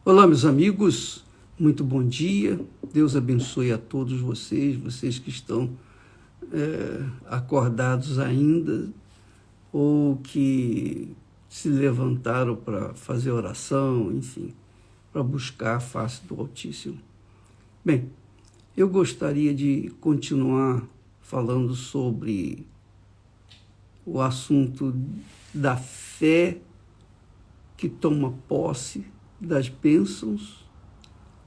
Olá, meus amigos, muito bom dia. Deus abençoe a todos vocês que estão acordados ainda ou que se levantaram para fazer oração, enfim, para buscar a face do Altíssimo. Bem, eu gostaria de continuar falando sobre o assunto da fé que toma posse das bênçãos,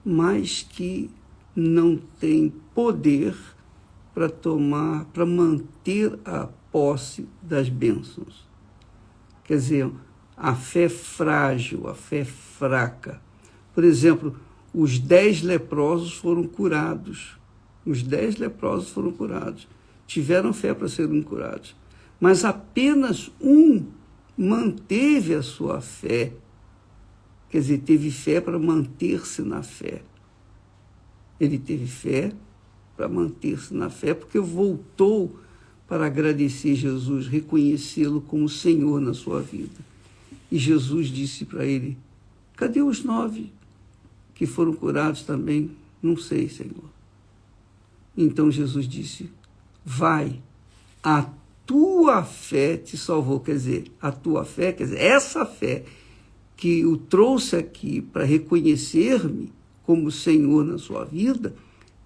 mas que não tem poder para manter a posse das bênçãos. Quer dizer, a fé frágil, a fé fraca. Por exemplo, os 10 leprosos foram curados. Os 10 leprosos foram curados. Tiveram fé para serem curados. Mas apenas um manteve a sua fé. Quer dizer, teve fé para manter-se na fé. Ele teve fé para manter-se na fé, porque voltou para agradecer Jesus, reconhecê-lo como Senhor na sua vida. E Jesus disse para ele: cadê os 9 que foram curados também? Não sei, Senhor. Então Jesus disse: vai, a tua fé te salvou. Quer dizer, a tua fé, quer dizer, essa fé que o trouxe aqui para reconhecer-me como Senhor na sua vida,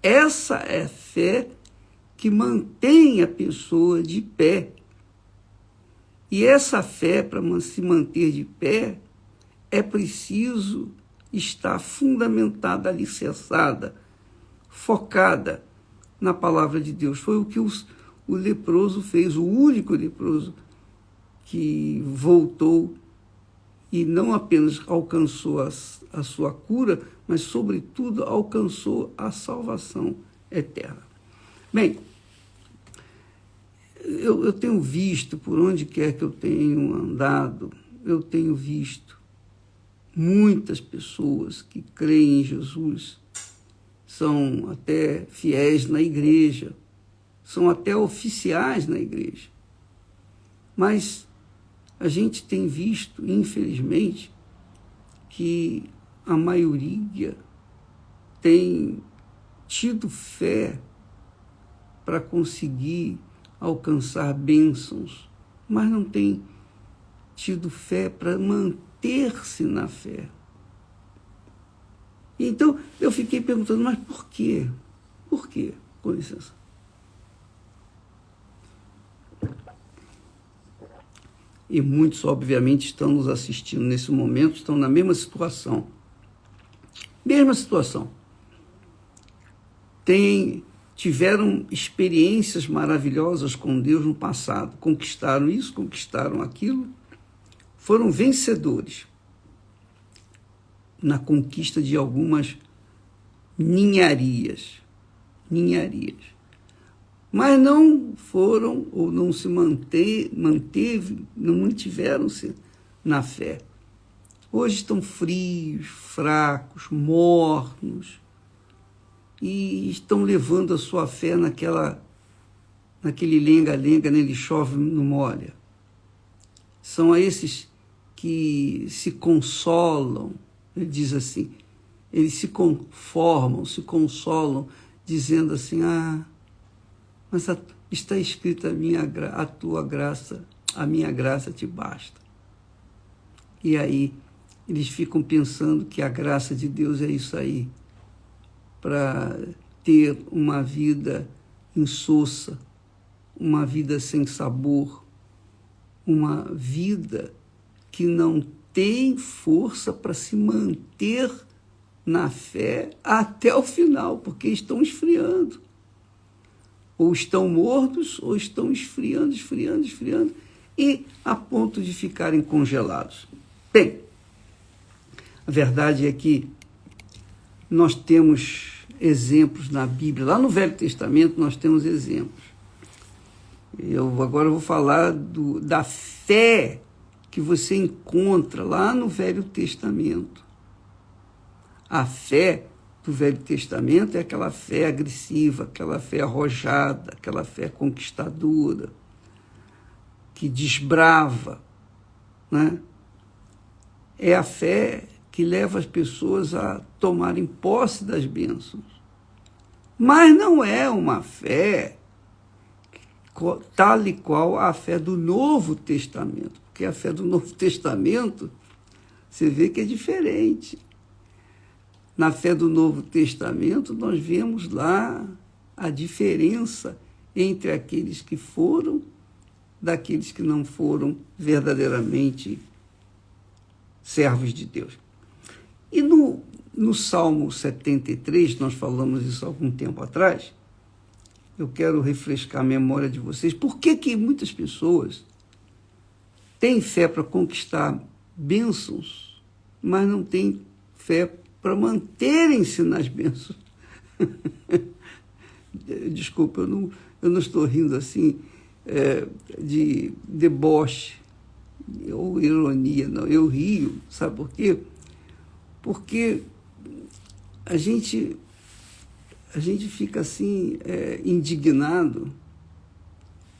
essa é a fé que mantém a pessoa de pé. E essa fé, para se manter de pé, é preciso estar fundamentada, alicerçada, focada na palavra de Deus. Foi o que o leproso fez, o único leproso que voltou e não apenas alcançou a sua cura, mas, sobretudo, alcançou a salvação eterna. Bem, eu tenho visto, por onde quer que eu tenho andado, eu tenho visto muitas pessoas que creem em Jesus, são até fiéis na igreja, são até oficiais na igreja, mas a gente tem visto, infelizmente, que a maioria tem tido fé para conseguir alcançar bênçãos, mas não tem tido fé para manter-se na fé. Então, eu fiquei perguntando, mas por quê? Por quê? Com licença. E muitos, obviamente, estão nos assistindo nesse momento, estão na mesma situação. Mesma situação. Tiveram experiências maravilhosas com Deus no passado. Conquistaram isso, conquistaram aquilo. Foram vencedores na conquista de algumas ninharias. Mas não foram ou não se não mantiveram-se na fé. Hoje estão frios, fracos, mornos e estão levando a sua fé naquele lenga-lenga, nele chove, não molha. São esses que se consolam, ele diz assim, eles se conformam, se consolam, dizendo assim, mas está escrito a tua graça, a minha graça te basta. E aí eles ficam pensando que a graça de Deus é isso aí, para ter uma vida insossa, uma vida sem sabor, uma vida que não tem força para se manter na fé até o final, porque estão esfriando. Ou estão mortos, ou estão esfriando, e a ponto de ficarem congelados. Bem, a verdade é que nós temos exemplos na Bíblia. Lá no Velho Testamento nós temos exemplos. Agora eu vou falar da fé que você encontra lá no Velho Testamento. A fé do Velho Testamento é aquela fé agressiva, aquela fé arrojada, aquela fé conquistadora, que desbrava, né? É a fé que leva as pessoas a tomarem posse das bênçãos. Mas não é uma fé tal e qual a fé do Novo Testamento, porque a fé do Novo Testamento, você vê que é diferente. Na fé do Novo Testamento, nós vemos lá a diferença entre aqueles que foram daqueles que não foram verdadeiramente servos de Deus. E no Salmo 73, nós falamos isso há algum tempo atrás, eu quero refrescar a memória de vocês. Por que muitas pessoas têm fé para conquistar bênçãos, mas não têm fé para manterem-se nas bênçãos? Desculpa, eu não estou rindo assim de deboche ou ironia, não. Eu rio, sabe por quê? Porque a gente fica assim, indignado,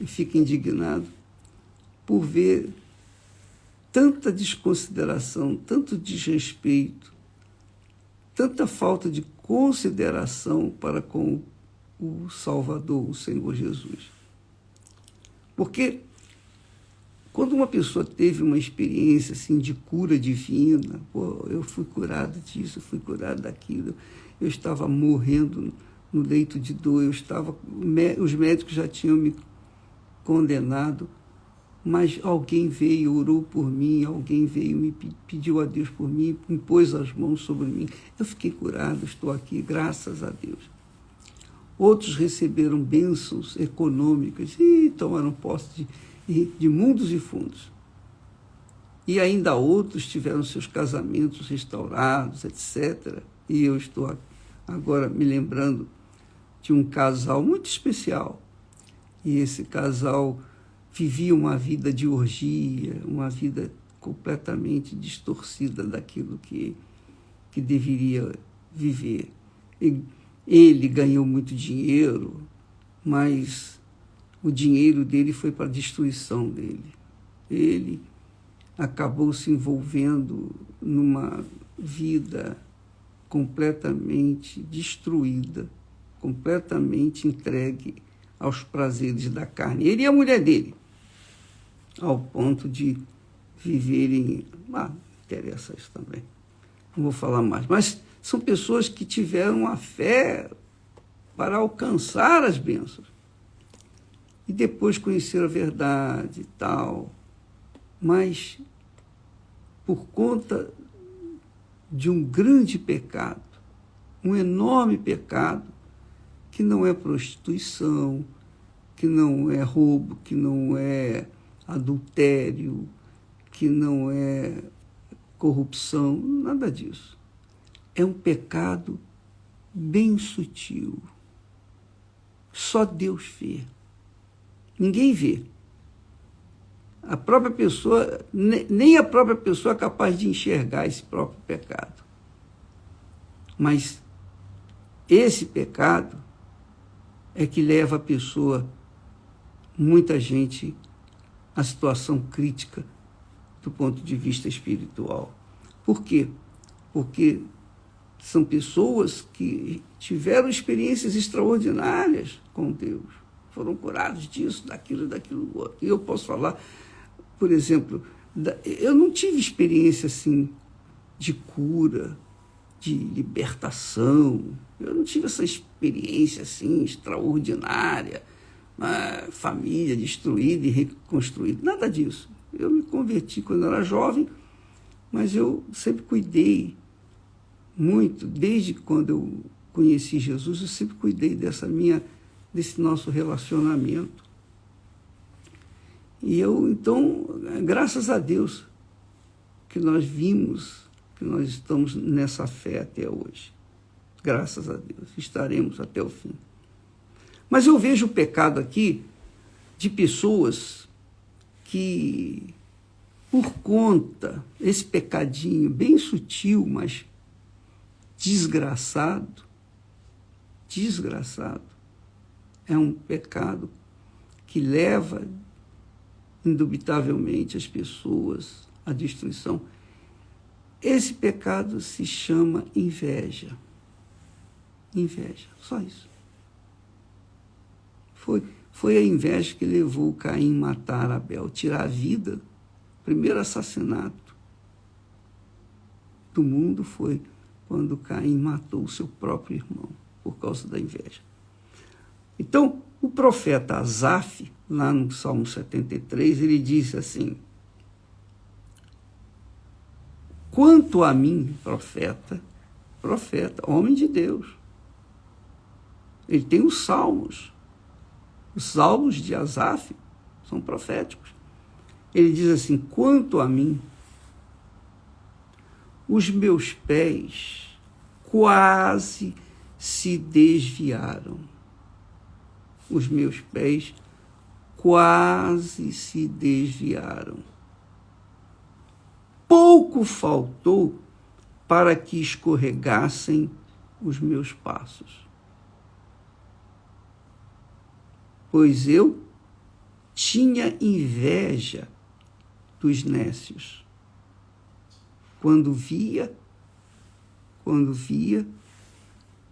e fica indignado por ver tanta desconsideração, tanto desrespeito, tanta falta de consideração para com o Salvador, o Senhor Jesus. Porque quando uma pessoa teve uma experiência assim, de cura divina, eu fui curado disso, eu fui curado daquilo, eu estava morrendo no leito de dor, os médicos já tinham me condenado, mas alguém veio, orou por mim, alguém veio, me pediu a Deus por mim, impôs as mãos sobre mim. Eu fiquei curado, estou aqui, graças a Deus. Outros receberam bênçãos econômicas e tomaram posse de mundos e fundos. E ainda outros tiveram seus casamentos restaurados, etc. E eu estou agora me lembrando de um casal muito especial. E esse casal vivia uma vida de orgia, uma vida completamente distorcida daquilo que deveria viver. Ele ganhou muito dinheiro, mas o dinheiro dele foi para a destruição dele. Ele acabou se envolvendo numa vida completamente destruída, completamente entregue aos prazeres da carne. Ele e a mulher dele, ao ponto de viverem... interessa isso também. Não vou falar mais. Mas são pessoas que tiveram a fé para alcançar as bênçãos. E depois conheceram a verdade e tal. Mas, por conta de um grande pecado, um enorme pecado, que não é prostituição, que não é roubo, que não é adultério, que não é corrupção, nada disso. É um pecado bem sutil. Só Deus vê. Ninguém vê. A própria pessoa, nem a própria pessoa é capaz de enxergar esse próprio pecado. Mas esse pecado é que leva a pessoa, muita gente, à situação crítica do ponto de vista espiritual. Por quê? Porque são pessoas que tiveram experiências extraordinárias com Deus, foram curados disso, daquilo outro. E eu posso falar, por exemplo, eu não tive experiência assim de cura, de libertação. Eu não tive essa experiência assim extraordinária, família destruída e reconstruída, nada disso. Eu me converti quando eu era jovem, mas eu sempre cuidei muito, desde quando eu conheci Jesus, eu sempre cuidei desse nosso relacionamento. E então, graças a Deus, que nós vimos, que nós estamos nessa fé até hoje. Graças a Deus, estaremos até o fim. Mas eu vejo o pecado aqui de pessoas que, por conta, esse pecadinho bem sutil, mas desgraçado, é um pecado que leva, indubitavelmente, as pessoas à destruição. Esse pecado se chama inveja. Inveja, só isso. Foi a inveja que levou Caim a matar Abel, tirar a vida. O primeiro assassinato do mundo foi quando Caim matou o seu próprio irmão, por causa da inveja. Então, o profeta Asaf, lá no Salmo 73, ele disse assim: quanto a mim, profeta, homem de Deus, ele tem os salmos de Asaf são proféticos. Ele diz assim: quanto a mim, os meus pés quase se desviaram. Os meus pés quase se desviaram. Pouco faltou para que escorregassem os meus passos. Pois eu tinha inveja dos nécios, quando via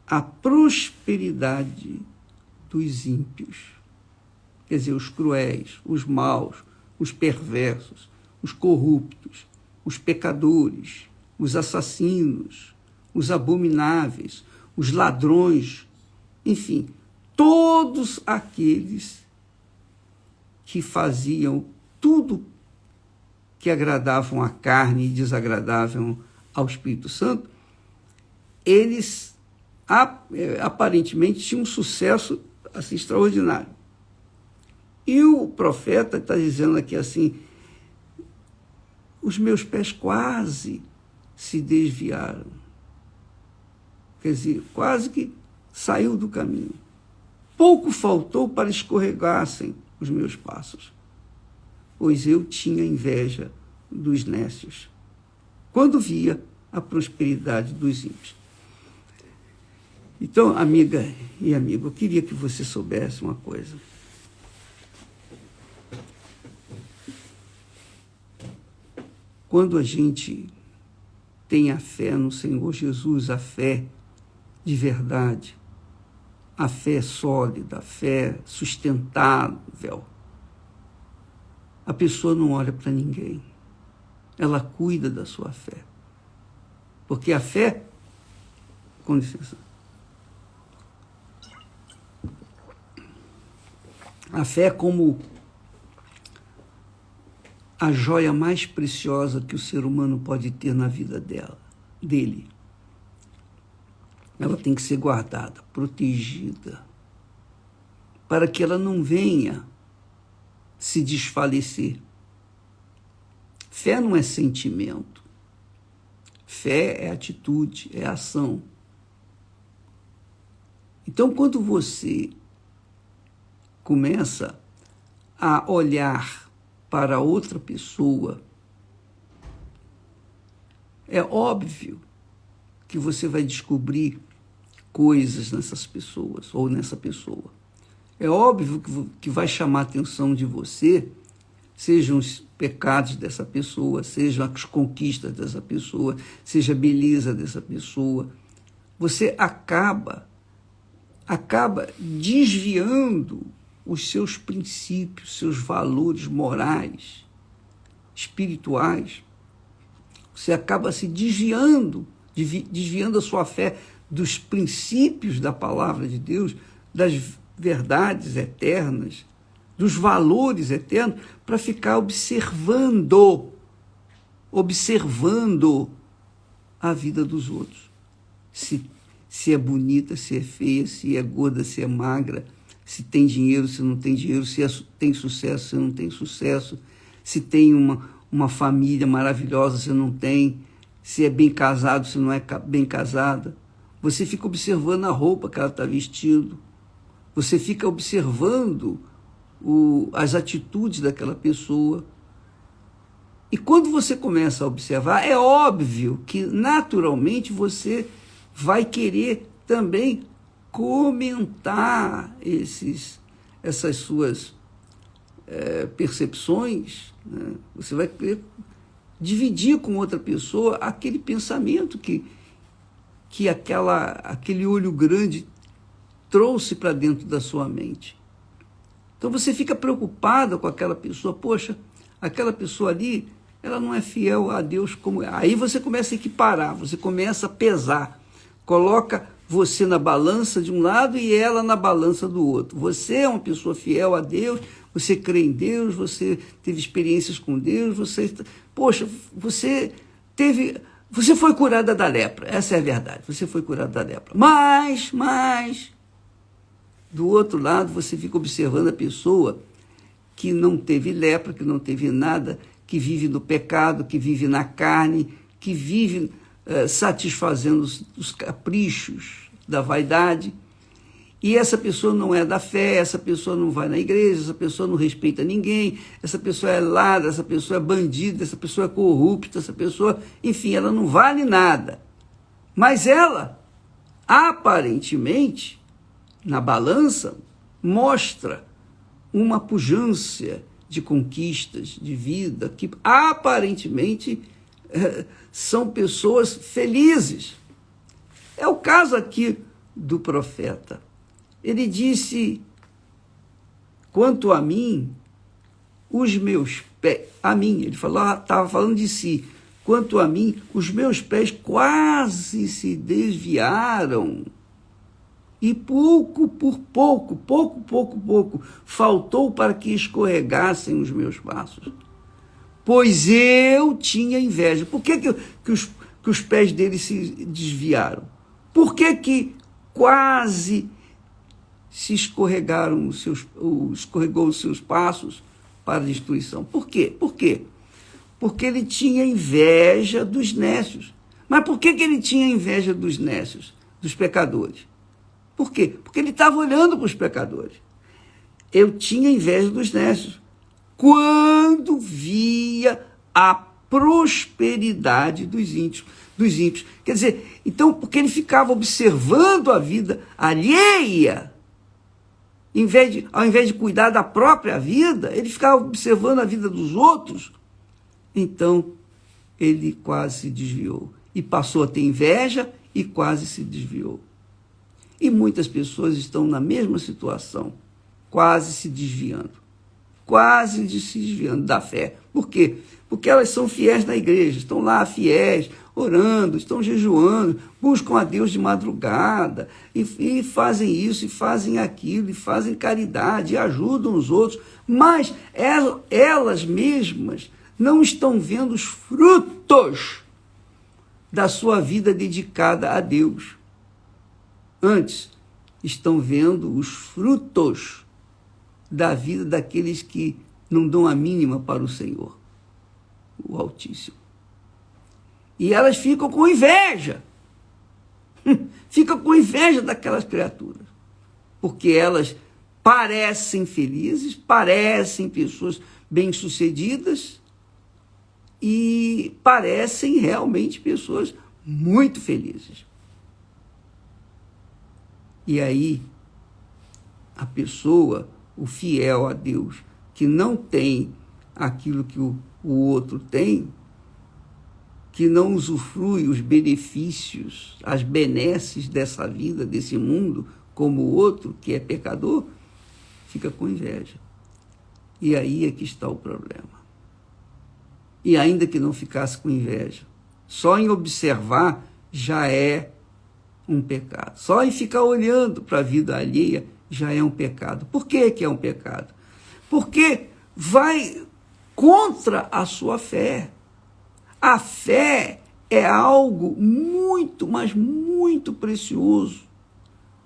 a prosperidade dos ímpios, quer dizer, os cruéis, os maus, os perversos, os corruptos, os pecadores, os assassinos, os abomináveis, os ladrões, enfim, todos aqueles que faziam tudo que agradavam à carne e desagradavam ao Espírito Santo, eles aparentemente tinham um sucesso assim, extraordinário. E o profeta está dizendo aqui assim: os meus pés quase se desviaram. Quer dizer, quase que saiu do caminho. Pouco faltou para escorregassem os meus passos, pois eu tinha inveja dos nécios, quando via a prosperidade dos ímpios. Então, amiga e amigo, eu queria que você soubesse uma coisa. Quando a gente tem a fé no Senhor Jesus, a fé de verdade, a fé sólida, a fé sustentável, a pessoa não olha para ninguém. Ela cuida da sua fé. Porque a fé... Com licença. A fé é como a joia mais preciosa que o ser humano pode ter na vida dele. Ela tem que ser guardada, protegida, para que ela não venha se desfalecer. Fé não é sentimento. Fé é atitude, é ação. Então, quando você começa a olhar para outra pessoa, é óbvio que você vai descobrir coisas nessas pessoas ou nessa pessoa. É óbvio que vai chamar a atenção de você, sejam os pecados dessa pessoa, sejam as conquistas dessa pessoa, seja a beleza dessa pessoa. Você acaba desviando os seus princípios, seus valores morais, espirituais. Você acaba se desviando a sua fé dos princípios da palavra de Deus, das verdades eternas, dos valores eternos, para ficar observando a vida dos outros. Se é bonita, se é feia, se é gorda, se é magra, se tem dinheiro, se não tem dinheiro, se tem sucesso, se não tem sucesso, se tem uma família maravilhosa, se não tem, se é bem casado, se não é bem casada. Você fica observando a roupa que ela está vestindo, você fica observando as atitudes daquela pessoa. E quando você começa a observar, é óbvio que naturalmente você vai querer também comentar essas suas percepções, né? Você vai querer dividir com outra pessoa aquele pensamento que aquele olho grande trouxe para dentro da sua mente. Então você fica preocupado com aquela pessoa, poxa, aquela pessoa ali, ela não é fiel a Deus como é. Aí você começa a equiparar, você começa a pesar, coloca você na balança de um lado e ela na balança do outro. Você é uma pessoa fiel a Deus, você crê em Deus, você teve experiências com Deus, você foi curada da lepra, essa é a verdade, você foi curada da lepra. Mas, do outro lado, você fica observando a pessoa que não teve lepra, que não teve nada, que vive no pecado, que vive na carne, que vive satisfazendo os caprichos da vaidade. E essa pessoa não é da fé, essa pessoa não vai na igreja, essa pessoa não respeita ninguém, essa pessoa é ladra, essa pessoa é bandida, essa pessoa é corrupta, essa pessoa, enfim, ela não vale nada. Mas ela, aparentemente, na balança, mostra uma pujança de conquistas, de vida, que aparentemente são pessoas felizes. É o caso aqui do profeta. Ele disse, quanto a mim, os meus pés, ele estava falando de si, quanto a mim, os meus pés quase se desviaram. E pouco por pouco, faltou para que escorregassem os meus passos. Pois eu tinha inveja. Por que os pés dele se desviaram? Por que quase se escorregou os seus passos para a destruição? Por quê? Porque ele tinha inveja dos nécios. Mas por que ele tinha inveja dos nécios, dos pecadores? Por quê? Porque ele estava olhando para os pecadores. Eu tinha inveja dos nécios quando via a prosperidade dos ímpios. Quer dizer, então, porque ele ficava observando a vida alheia, ao invés de cuidar da própria vida, ele ficava observando a vida dos outros. Então, ele quase se desviou. E passou a ter inveja e quase se desviou. E muitas pessoas estão na mesma situação, quase se desviando da fé. Por quê? Porque elas são fiéis na igreja, estão lá fiéis, orando, estão jejuando, buscam a Deus de madrugada, e fazem isso, e fazem aquilo, e fazem caridade, e ajudam os outros, mas elas mesmas não estão vendo os frutos da sua vida dedicada a Deus. Antes, estão vendo os frutos da vida daqueles que não dão a mínima para o Senhor, o Altíssimo. E elas ficam com inveja. Ficam com inveja daquelas criaturas. Porque elas parecem felizes, parecem pessoas bem-sucedidas e parecem realmente pessoas muito felizes. E aí, a pessoa, o fiel a Deus, que não tem aquilo que o outro tem, que não usufrui os benefícios, as benesses dessa vida, desse mundo, como o outro, que é pecador, fica com inveja. E aí é que está o problema. E ainda que não ficasse com inveja, só em observar já é um pecado. Só em ficar olhando para a vida alheia já é um pecado. Por que é um pecado? Porque vai contra a sua fé. A fé é algo muito, mas muito precioso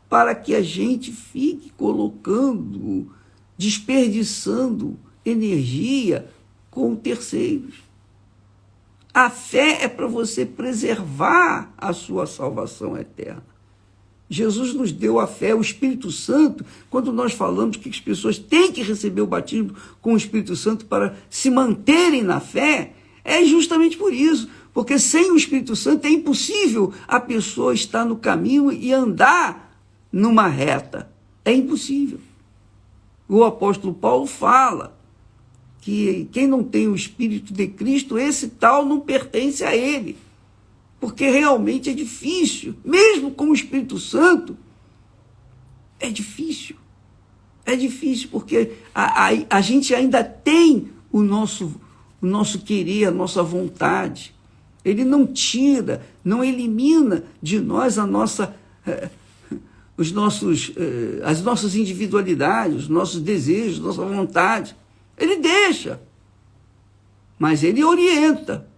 para que a gente fique colocando, desperdiçando energia com terceiros. A fé é para você preservar a sua salvação eterna. Jesus nos deu a fé, o Espírito Santo, quando nós falamos que as pessoas têm que receber o batismo com o Espírito Santo para se manterem na fé, é justamente por isso, porque sem o Espírito Santo é impossível a pessoa estar no caminho e andar numa reta. É impossível. O apóstolo Paulo fala que quem não tem o Espírito de Cristo, esse tal não pertence a ele. Porque realmente é difícil, mesmo com o Espírito Santo, é difícil. É difícil, porque a gente ainda tem o nosso querer, a nossa vontade. Ele não tira, não elimina de nós as nossas individualidades, os nossos desejos, nossa vontade. Ele deixa, mas ele orienta.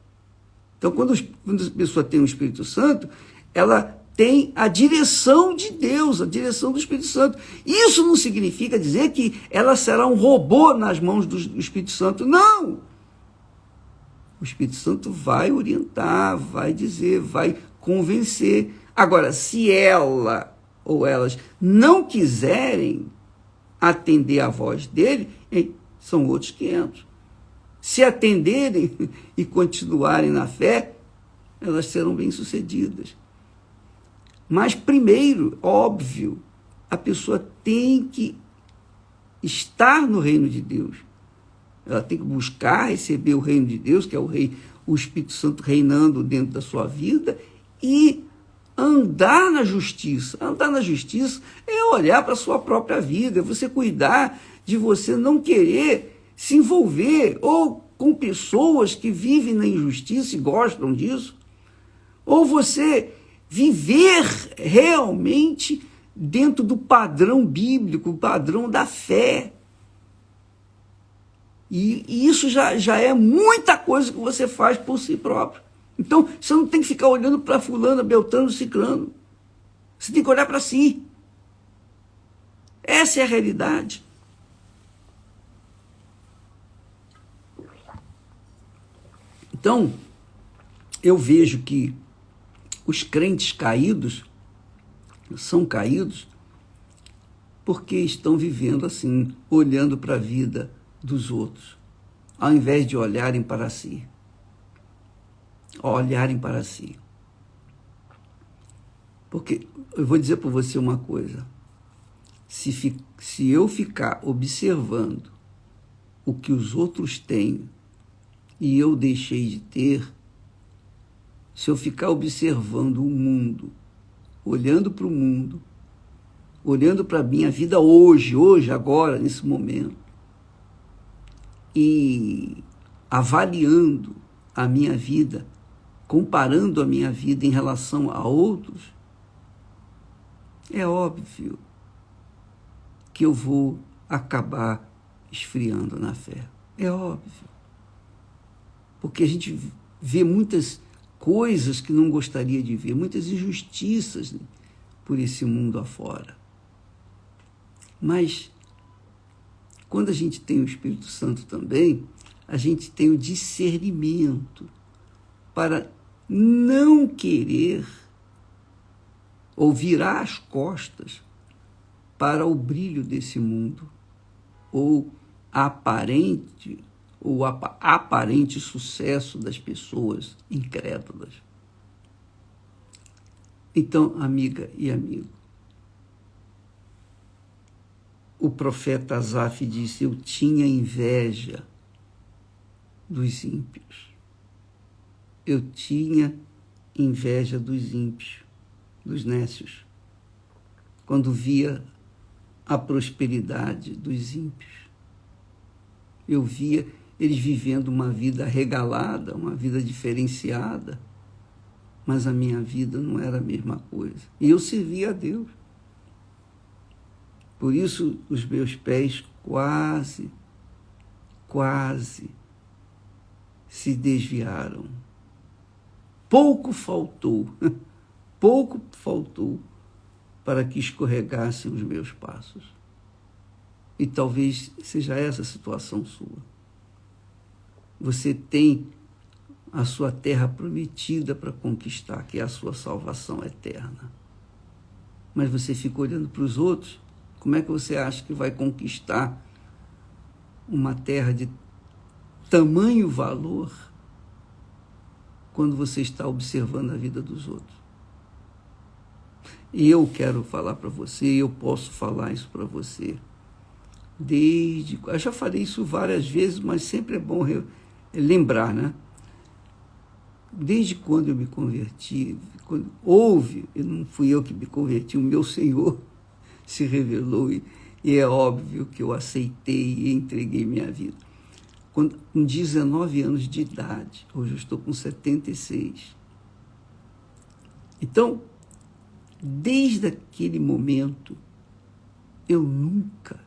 Então, quando a pessoa tem o Espírito Santo, ela tem a direção de Deus, a direção do Espírito Santo. Isso não significa dizer que ela será um robô nas mãos do Espírito Santo. Não! O Espírito Santo vai orientar, vai dizer, vai convencer. Agora, se ela ou elas não quiserem atender à voz dele, são outros 500. Se atenderem e continuarem na fé, elas serão bem-sucedidas. Mas primeiro, óbvio, a pessoa tem que estar no reino de Deus. Ela tem que buscar receber o reino de Deus, que é o Espírito Santo reinando dentro da sua vida, e andar na justiça. Andar na justiça é olhar para a sua própria vida, é você cuidar de você não querer se envolver ou com pessoas que vivem na injustiça e gostam disso, ou você viver realmente dentro do padrão bíblico, o padrão da fé. E isso já é muita coisa que você faz por si próprio. Então, você não tem que ficar olhando para fulano, beltrano, ciclano. Você tem que olhar para si. Essa é a realidade. Então, eu vejo que os crentes caídos são caídos porque estão vivendo assim, olhando para a vida dos outros, ao invés de olharem para si. Olharem para si. Porque eu vou dizer para você uma coisa. Se eu ficar observando o que os outros têm e eu deixei de ter, se eu ficar observando o mundo, olhando para o mundo, olhando para a minha vida hoje, agora, nesse momento, e avaliando a minha vida, comparando a minha vida em relação a outros, é óbvio que eu vou acabar esfriando na fé. É óbvio. Porque a gente vê muitas coisas que não gostaria de ver, muitas injustiças por esse mundo afora. Mas, quando a gente tem o Espírito Santo também, a gente tem o discernimento para não querer ou virar as costas para o brilho desse mundo, ou o aparente sucesso das pessoas incrédulas. Então, amiga e amigo, o profeta Asaf disse: eu tinha inveja dos ímpios. Eu tinha inveja dos ímpios, dos nécios, quando via a prosperidade dos ímpios. Eu via eles vivendo uma vida regalada, uma vida diferenciada, mas a minha vida não era a mesma coisa. E eu servia a Deus. Por isso, os meus pés quase se desviaram. Pouco faltou para que escorregassem os meus passos. E talvez seja essa a situação sua. Você tem a sua terra prometida para conquistar, que é a sua salvação eterna. Mas você fica olhando para os outros. Como é que você acha que vai conquistar uma terra de tamanho valor quando você está observando a vida dos outros? E eu quero falar para você, eu posso falar isso para você. Eu já falei isso várias vezes, mas sempre é bom lembrar, né? Desde quando eu me converti, não fui eu que me converti, o meu Senhor se revelou e é óbvio que eu aceitei e entreguei minha vida. Com 19 anos de idade, hoje eu estou com 76. Então, desde aquele momento, eu nunca,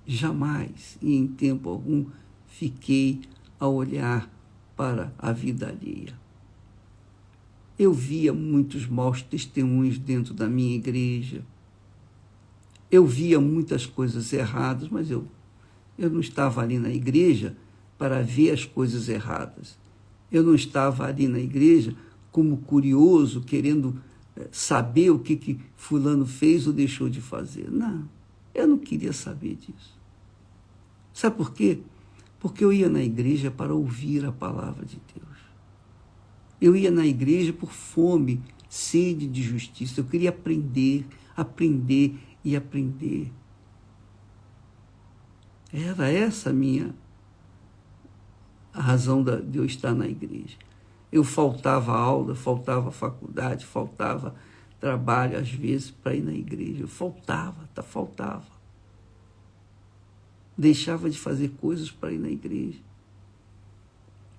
jamais, e em tempo algum, fiquei a olhar para a vida alheia. Eu via muitos maus testemunhos dentro da minha igreja. Eu via muitas coisas erradas, mas eu não estava ali na igreja para ver as coisas erradas. Eu não estava ali na igreja como curioso, querendo saber o que fulano fez ou deixou de fazer. Não, eu não queria saber disso. Sabe por quê? Porque eu ia na igreja para ouvir a palavra de Deus. Eu ia na igreja por fome, sede de justiça. Eu queria aprender, aprender e aprender. Era essa a razão de eu estar na igreja. Eu faltava aula, faltava faculdade, faltava trabalho, às vezes, para ir na igreja. Eu faltava. Deixava de fazer coisas para ir na igreja.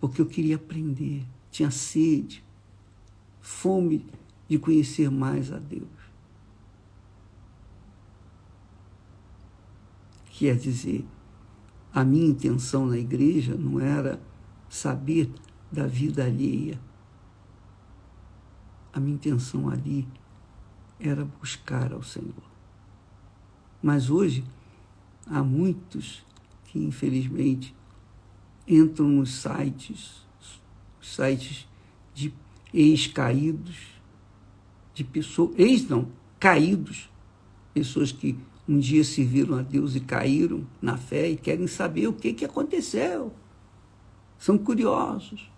Porque eu queria aprender, tinha sede, fome de conhecer mais a Deus. Quer dizer, a minha intenção na igreja não era saber da vida alheia. A minha intenção ali era buscar ao Senhor. Mas hoje, há muitos que, infelizmente, entram nos sites de ex-caídos, de pessoas, caídos, pessoas que um dia serviram a Deus e caíram na fé e querem saber o que aconteceu. São curiosos.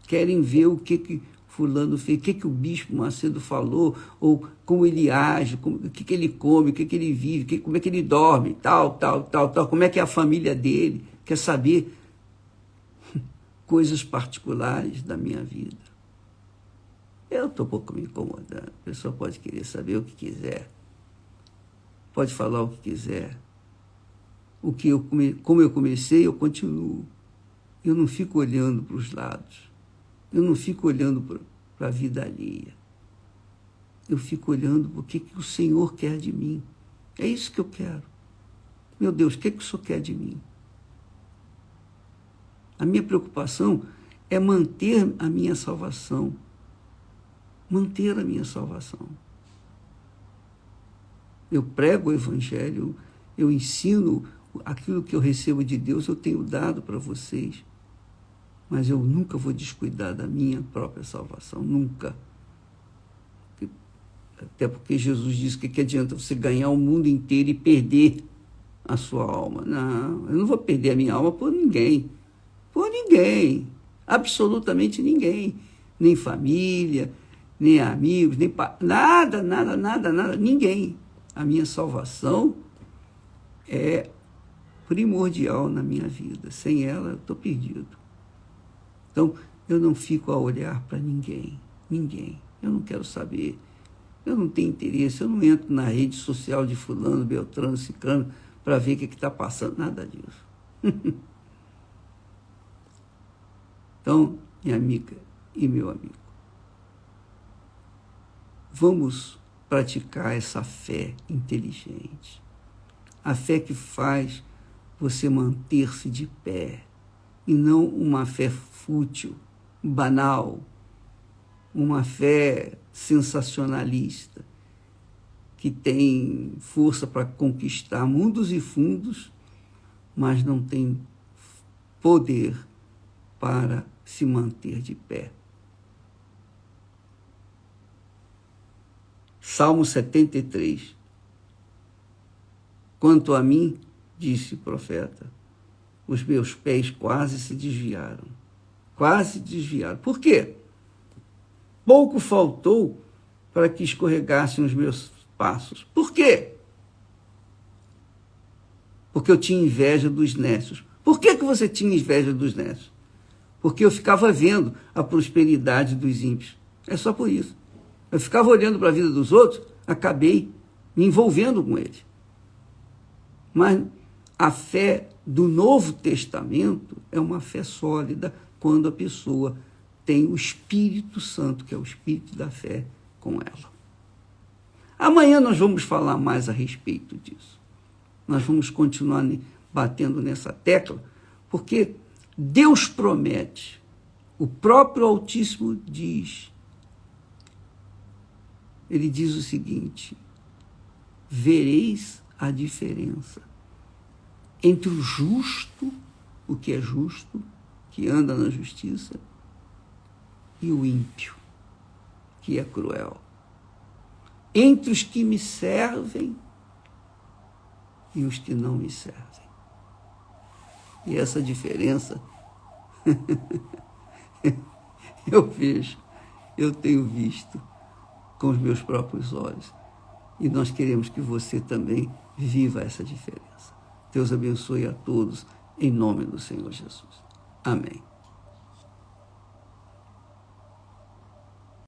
Querem ver o que fulano fez, o que o bispo Macedo falou, ou como ele age, o que ele come, o que ele vive, como é que ele dorme, tal, como é que é a família dele. Quer saber coisas particulares da minha vida. Eu estou um pouco me incomodando. A pessoa pode querer saber o que quiser. Pode falar o que quiser. Como eu comecei, eu continuo. Eu não fico olhando para os lados. Eu não fico olhando para a vida alheia. Eu fico olhando para o que o Senhor quer de mim. É isso que eu quero. Meu Deus, o que o Senhor quer de mim? A minha preocupação é manter a minha salvação. Manter a minha salvação. Eu prego o Evangelho, eu ensino aquilo que eu recebo de Deus, eu tenho dado para vocês. Mas eu nunca vou descuidar da minha própria salvação, nunca. Até porque Jesus disse que adianta você ganhar o mundo inteiro e perder a sua alma. Não, eu não vou perder a minha alma por ninguém. Por ninguém. Absolutamente ninguém. Nem família, nem amigos, nem nada, ninguém. A minha salvação é primordial na minha vida. Sem ela, eu estou perdido. Então, eu não fico a olhar para ninguém. Eu não quero saber. Eu não tenho interesse. Eu não entro na rede social de fulano, beltrano, ciclano, para ver o que está passando. Nada disso. Então, minha amiga e meu amigo, vamos praticar essa fé inteligente. A fé que faz você manter-se de pé. E não uma fé fútil, banal, uma fé sensacionalista, que tem força para conquistar mundos e fundos, mas não tem poder para se manter de pé. Salmo 73. Quanto a mim, disse o profeta, os meus pés quase se desviaram. Quase desviaram. Por quê? Pouco faltou para que escorregassem os meus passos. Por quê? porque eu tinha inveja dos nécios. Por que você tinha inveja dos nécios? Porque eu ficava vendo a prosperidade dos ímpios. É só por isso. Eu ficava olhando para a vida dos outros, acabei me envolvendo com eles. Mas a fé do Novo Testamento é uma fé sólida quando a pessoa tem o Espírito Santo, que é o Espírito da fé, com ela. Amanhã nós vamos falar mais a respeito disso. Nós vamos continuar batendo nessa tecla, porque Deus promete, o próprio Altíssimo diz, ele diz o seguinte: vereis a diferença entre o justo, o que é justo, que anda na justiça, e o ímpio, que é cruel. Entre os que me servem e os que não me servem. E essa diferença eu vejo, eu tenho visto com os meus próprios olhos. E nós queremos que você também viva essa diferença. Deus abençoe a todos, em nome do Senhor Jesus. Amém.